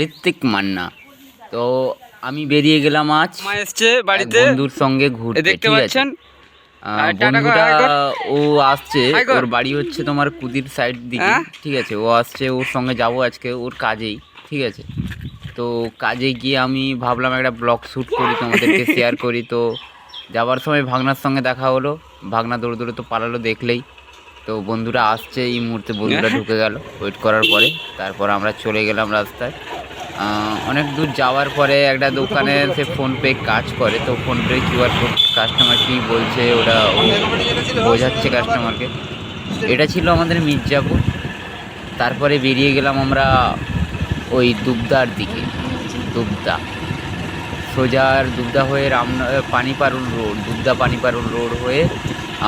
ঋত্বিক মান্না। তো আমি বেরিয়ে গেলাম আজ এসছে এক বাড়িতে, বন্ধুর সঙ্গে ঘুরতে, দেখতে ঠিক আছে। পাচ্ছেন। বন্ধুটা ও আসছে, ওর বাড়ি হচ্ছে তোমার কুদির সাইড দিকে, হ্যাঁ ঠিক আছে। ও আসছে, ওর সঙ্গে যাব আজকে ওর কাজেই, ঠিক আছে। তো কাজে গিয়ে আমি ভাবলাম একটা ব্লগ শ্যুট করি, তোমাদেরকে শেয়ার করি। তো যাবার সময় ভাগনার সঙ্গে দেখা হলো, ভাগনা দৌড়ে দৌড়ে তো পালালো দেখলেই। তো বন্ধুরা আসছে এই মুহূর্তে, বন্ধুরা ঢুকে গেল ওয়েট করার পরে। তারপর আমরা চলে গেলাম রাস্তায়। অনেক দূর যাওয়ার পরে একটা দোকানে সে ফোনপে কাজ করে, তো ফোনপে কিউআর কোড কাস্টমার কি বলছে ওটা ও বোঝাচ্ছে কাস্টমারকে। এটা ছিল আমাদের মির্জাপুর। তারপরে বেরিয়ে গেলাম আমরা ওই দুবদার দিকে। দুবদা সোজার দুবদা হয়ে পানিপারুল রোড, দুবদা পানিপারুল রোড হয়ে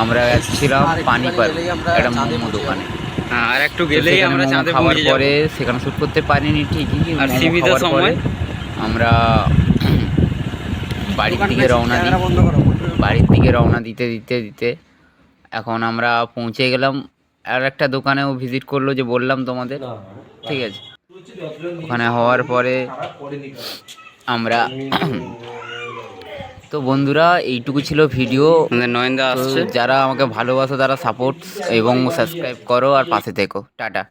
আমরা যাচ্ছিলাম পানিপারুল একটা মোমো দোকানে। আর একটু তো গেলেই সেখানে আমরা মোমো চাঁদে খাওয়ার পৌঁছে যাব। পরে সেখানে শ্যুট করতে পারিনি ঠিকই, আর মোমো সীমিত খাওয়ার পরে সময় আমরা বাড়ির দিকে রওনা দিই। বাড়ির দিকে রওনা দিতে দিতে দিতে এখন আমরা পৌঁছে গেলাম আর একটা দোকানেও ভিজিট করলো, যে বললাম তোমাদের, ঠিক আছে। ওখানে হওয়ার পরে আমরা তো বন্ধুরা এইটুকু ছিল ভিডিও। আমাদের নয়নদা তো আসছে। যারা আমাকে ভালোবাসো তারা সাপোর্ট এবং সাবস্ক্রাইব করো আর পাশে থেকো। টাটা।